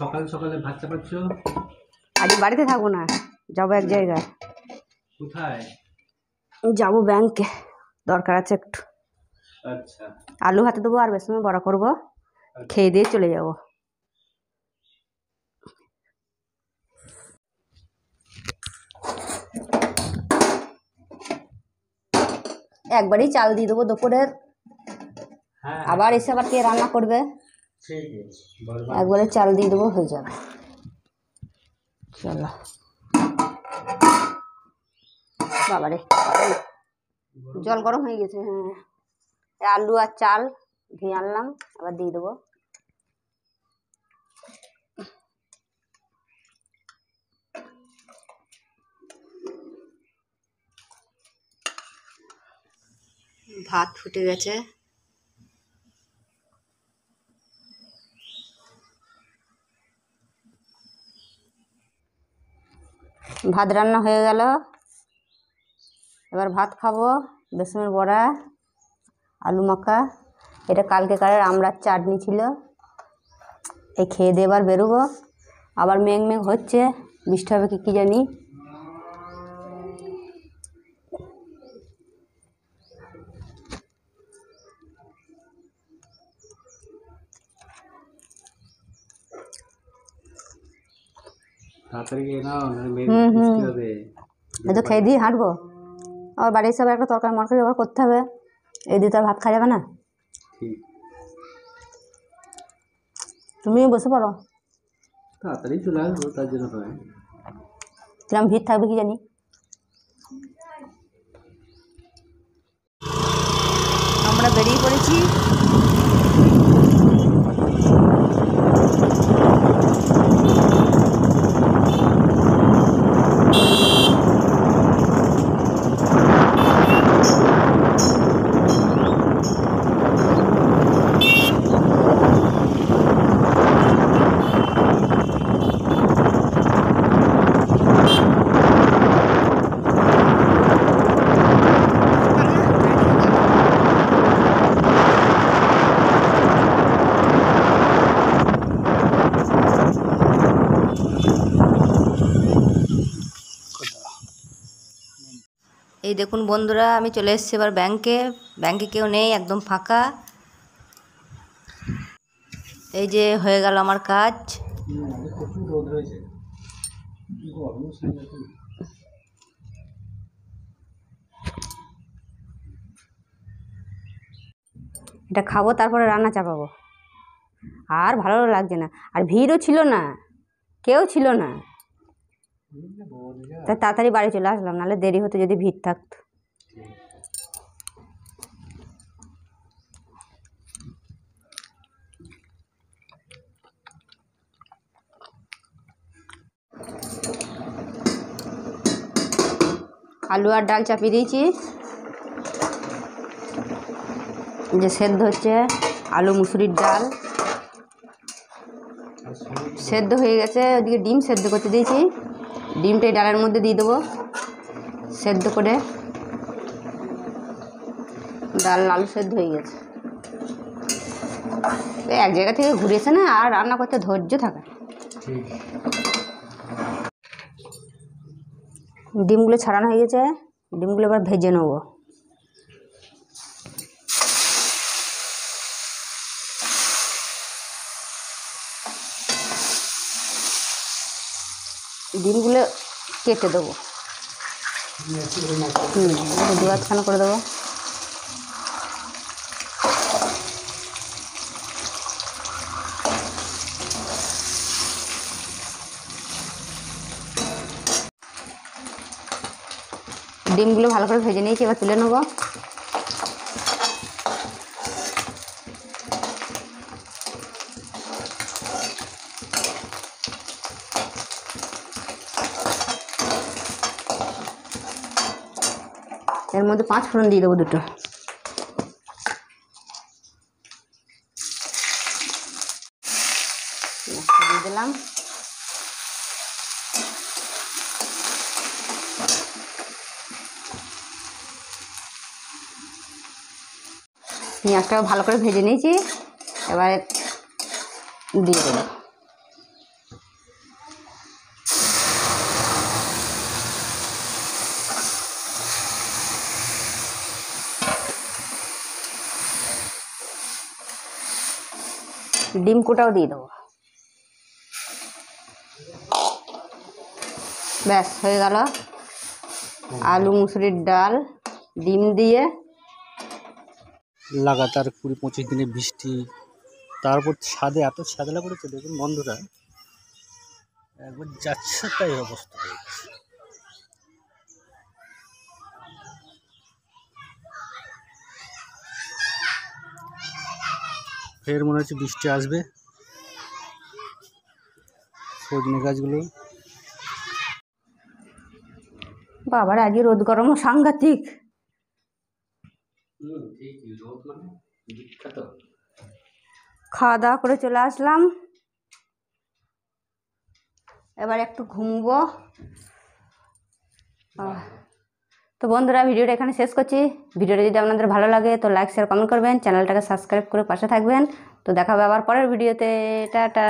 সকাল সকালে ভাত চাপাচ্ছ? আজ বাড়িতে থাকবো না, যাবো এক জায়গায়। কোথায় যাবো? ব্যাংকে, দরকার আছে একটু। আচ্ছা, আলু হাতে দেবো আর বেসন বড়া করবো, খেয়ে দিয়ে চলে যাব। একবারই চাল দিয়ে দেবো দুপুরের, আবার এসে আবার কে রান্না করবে? একবারে চাল দিয়ে দেবো, হয়ে যাবে। চলো বাবারে, জল গরম হয়ে গেছে। হ্যাঁ, আলু আর চাল ধুয়ে আনলাম, আবার দিয়ে দেবো। ভাত ফুটে গেছে। ভাত রান্না হয়ে গেল, এবার ভাত খাবো। বেসনের বড়া, আলু মাখা, এটা কালকেকারের আমড়ার চাটনি ছিল। এই খেয়ে দিয়ে এবার বেরোবো। আবার মেঘ মেঘ হচ্ছে, বৃষ্টি হবে কি জানি। এই তো খেয়ে দিয়ে হাঁটবো, আবার বাড়ি এসে আবার একটা তরকারি মরকারি আবার করতে হবে। এই দিয়ে তো আর ভাত খাওয়া যাবে না। তুমিও বসে পড়ো, তাড়াতাড়ি চলে আসবো, তার জন্য নয়। কিরম ভিড় থাকবে কি জানি। আমরা বেরিয়ে পড়েছি। এই দেখুন বন্ধুরা, আমি চলে এসেছি এবার ব্যাংকে। ব্যাংকে কেউ নেই, একদম ফাঁকা। এই যে হয়ে গেল আমার কাজ। এটা খাবো, তারপরে রান্না চাপাবো। আর ভালো লাগছে না, আর ভিড়ও ছিল না, কেউ ছিল না। তাই তাড়াতাড়ি বাড়ি চলে আসলাম, নাহলে দেরি হতো যদি ভিড় থাকতো। আলু আর ডাল চাপিয়ে দিয়েছি, যে সেদ্ধ হচ্ছে। আলু মুসুরির ডাল সেদ্ধ হয়ে গেছে, ওদিকে ডিম সেদ্ধ করতে দিয়েছি। ডিমটা এই ডালের মধ্যে দিয়ে দেবো সেদ্ধ করে। ডাল আলু সেদ্ধ হয়ে গেছে। এক জায়গা থেকে ঘুরে এসে না আর রান্না করতে ধৈর্য থাকে। ডিমগুলো ছাড়ানো হয়ে গেছে, ডিমগুলো এবার ভেজে নেবো। ডিমগুলো কেটে দেবো, দু হাতখানা করে দেবো। ডিমগুলো ভালো করে ভেজে নিয়েছি, এবার তুলে নেবো। এর মধ্যে 5 ফোড়ন দিয়ে দেবো, দুটো। দিয়ে দিলাম। পেঁয়াজটাও ভালো করে ভেজে নিয়েছি। এবারে দিয়ে দেবো। ডিম কোটাও দিয়ে দেবো। ব্যাস হয়ে গেল আলু মুসুরির ডাল ডিম দিয়ে। লাগাতার 20-25 দিনের বৃষ্টি, তারপর ছাদে এত ছাদলা পড়েছে দেখুন বন্ধুরা, একবার যাচ্ছে তাই অবস্থা হয়ে গেছে। ফের মনে হচ্ছে বৃষ্টি আসবে। সজনে গাছগুলো বাবার আজকে রোদ গরমও সাংঘাতিক। ঠিকই, রোদ মানে বিখ্যাত। খাওয়া দাওয়া করে চলে আসলাম, এবার একটু ঘুমবো। তো বন্ধুরা ভিডিওটা এখানে শেষ করছি। ভিডিওটা যদি আপনাদের ভালো লাগে তো লাইক শেয়ার কমেন্ট করবেন, চ্যানেলটাকে সাবস্ক্রাইব করে পাশে থাকবেন। তো দেখা হবে আবার পরের ভিডিওতে। টাটা।